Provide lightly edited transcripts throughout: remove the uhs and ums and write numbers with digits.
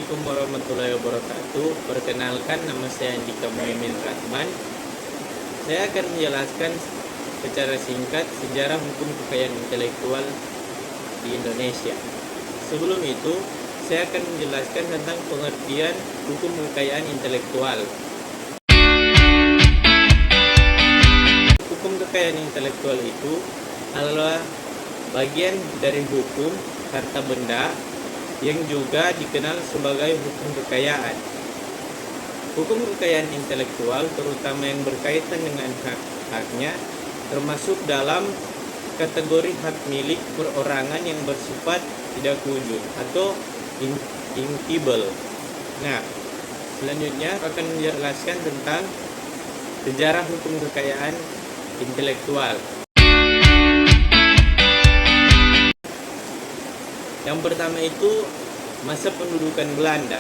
Assalamualaikum warahmatullahi wabarakatuh. Perkenalkan, nama saya Andika Muhammad Rahman. Saya akan menjelaskan secara singkat sejarah hukum kekayaan intelektual di Indonesia. Sebelum itu, saya akan menjelaskan tentang pengertian hukum kekayaan intelektual. Hukum kekayaan intelektual itu adalah bagian dari hukum harta benda yang juga dikenal sebagai hukum kekayaan. Hukum kekayaan intelektual terutama yang berkaitan dengan hak-haknya termasuk dalam kategori hak milik perorangan yang bersifat tidak wujud atau intangible. Nah, selanjutnya akan menjelaskan tentang sejarah hukum kekayaan intelektual. Yang pertama itu masa pendudukan Belanda.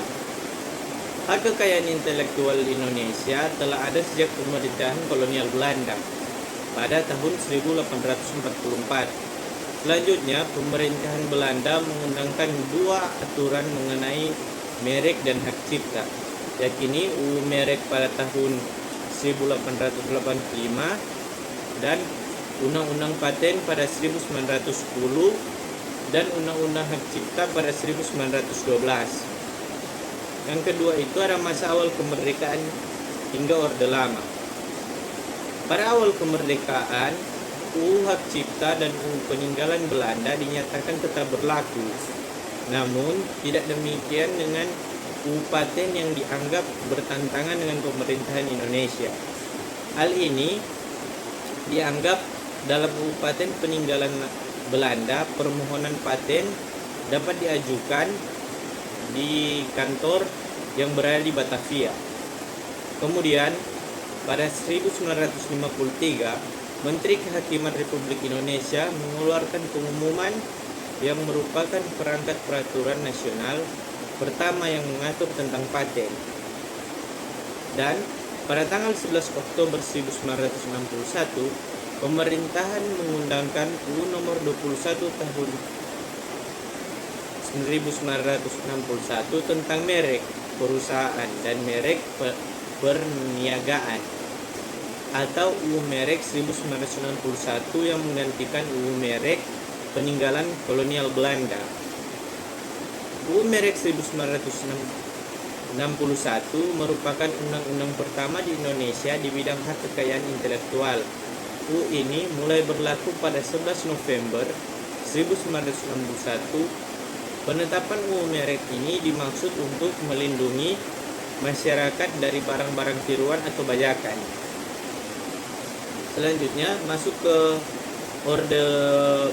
Hak kekayaan intelektual Indonesia telah ada sejak pemerintahan kolonial Belanda pada tahun 1844. Selanjutnya, pemerintahan Belanda mengundangkan dua aturan mengenai merek dan hak cipta, yakni UU Merek pada tahun 1885 dan Undang-Undang Paten pada 1910 dan Undang-Undang Hak Cipta pada 1912. Yang kedua itu ada masa awal kemerdekaan hingga Orde Lama. Pada awal kemerdekaan, UU Hak Cipta dan UU Peninggalan Belanda dinyatakan tetap berlaku. Namun, tidak demikian dengan UU Paten yang dianggap bertentangan dengan pemerintahan Indonesia. Hal ini dianggap dalam UU Paten Peninggalan Belanda, permohonan paten dapat diajukan di kantor yang berada di Batavia. Kemudian, pada 1953, Menteri Kehakiman Republik Indonesia mengeluarkan pengumuman yang merupakan perangkat peraturan nasional pertama yang mengatur tentang paten. Dan pada tanggal 11 Oktober 1961, pemerintahan mengundangkan UU Nomor 21 Tahun 1961 tentang merek perusahaan dan merek perniagaan atau UU Merek 1991 yang menggantikan UU Merek Peninggalan Kolonial Belanda. UU Merek 1961 merupakan undang-undang pertama di Indonesia di bidang hak kekayaan intelektual. UU ini mulai berlaku pada 11 November 1961. Penetapan UU Merek ini dimaksud untuk melindungi masyarakat dari barang-barang tiruan atau bajakan. Selanjutnya masuk ke Orde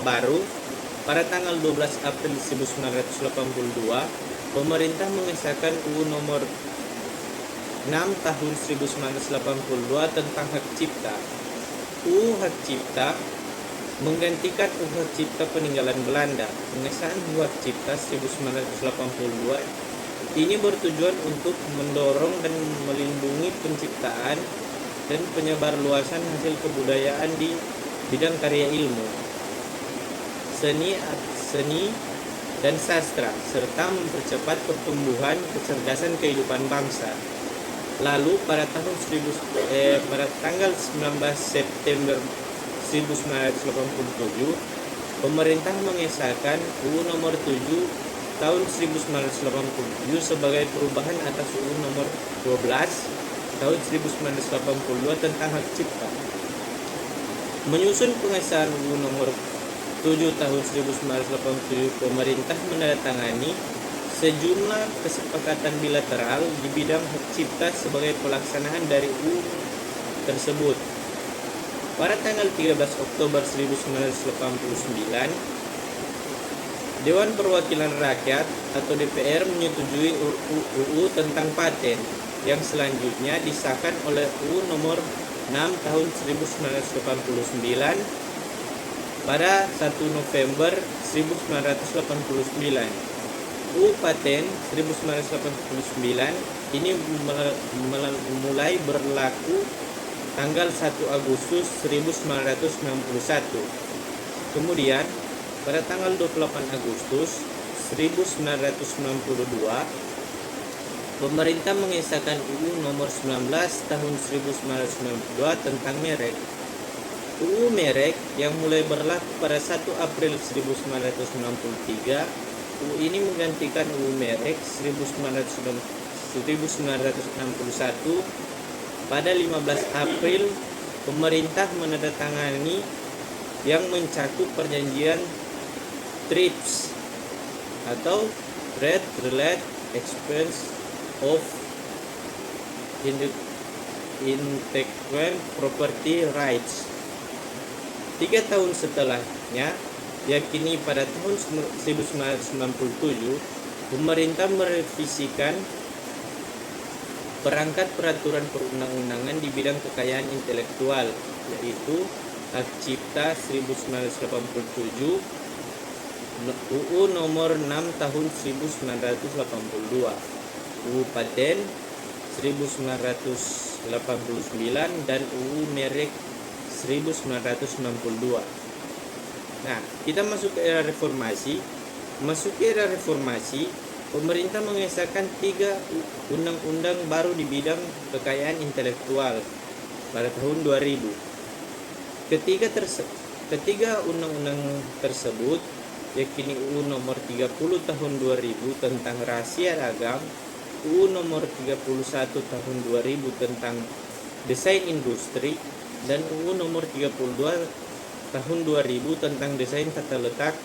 Baru. Pada tanggal 12 April 1982, pemerintah mengesahkan UU Nomor 6 Tahun 1982 tentang hak cipta. UU Hak Cipta menggantikan UU Hak Cipta Peninggalan Belanda. Pengesahan UU Hak Cipta 1982 ini bertujuan untuk mendorong dan melindungi penciptaan dan penyebarluasan hasil kebudayaan di bidang karya ilmu, seni dan sastra, serta mempercepat pertumbuhan kecerdasan kehidupan bangsa. Lalu pada tanggal 19 September 1987, pemerintah mengesahkan UU Nomor 7 Tahun 1987 sebagai perubahan atas UU Nomor 12 Tahun 1982 tentang hak cipta. Menyusun pengesahan UU Nomor 7 Tahun 1987, pemerintah menandatangani sejumlah kesepakatan bilateral di bidang hak cipta sebagai pelaksanaan dari UU tersebut. Pada tanggal 13 Oktober 1989, Dewan Perwakilan Rakyat atau DPR menyetujui UU tentang paten yang selanjutnya disahkan oleh UU Nomor 6 Tahun 1989 pada 1 November 1989. UU Paten 1989 ini mulai berlaku tanggal 1 Agustus 1961. Kemudian pada tanggal 28 Agustus 1992, pemerintah mengesahkan UU Nomor 19 Tahun 1992 tentang merek. UU merek yang mulai berlaku pada 1 April 1963. UU ini menggantikan UU merek 1961. Pada 15 April, pemerintah menandatangani yang mencakup perjanjian TRIPS atau Trade Related Expense of Intellectual Property Rights. 3 tahun setelahnya, yakni pada tahun 1997, pemerintah merevisikan perangkat peraturan perundang-undangan di bidang kekayaan intelektual, yaitu Hak Cipta 1987, UU Nomor 6 Tahun 1982, UU Paten 1989, dan UU Merek 1962. Nah, kita masuk ke era reformasi. Pemerintah mengesahkan 3 undang-undang baru di bidang kekayaan intelektual pada tahun 2000. Ketiga undang-undang tersebut, yakni UU Nomor 30 Tahun 2000 tentang rahasia dagang, UU Nomor 31 Tahun 2000 tentang desain industri, dan UU Nomor 32 Tahun 2000 tentang desain tata letak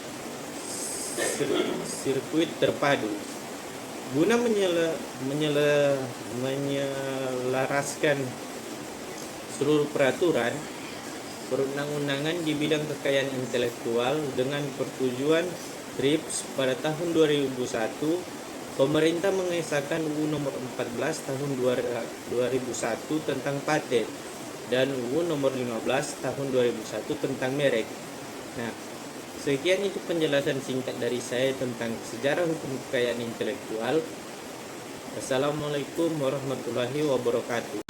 sirkuit terpadu. Guna menyelaraskan seluruh peraturan perundang-undangan di bidang kekayaan intelektual dengan pertujuan TRIPS pada tahun 2001, pemerintah mengesahkan UU Nomor 14 Tahun 2001 tentang paten dan UU Nomor 15 Tahun 2001 tentang merek. Nah, sekian itu penjelasan singkat dari saya tentang sejarah hukum kekayaan intelektual. Assalamualaikum warahmatullahi wabarakatuh.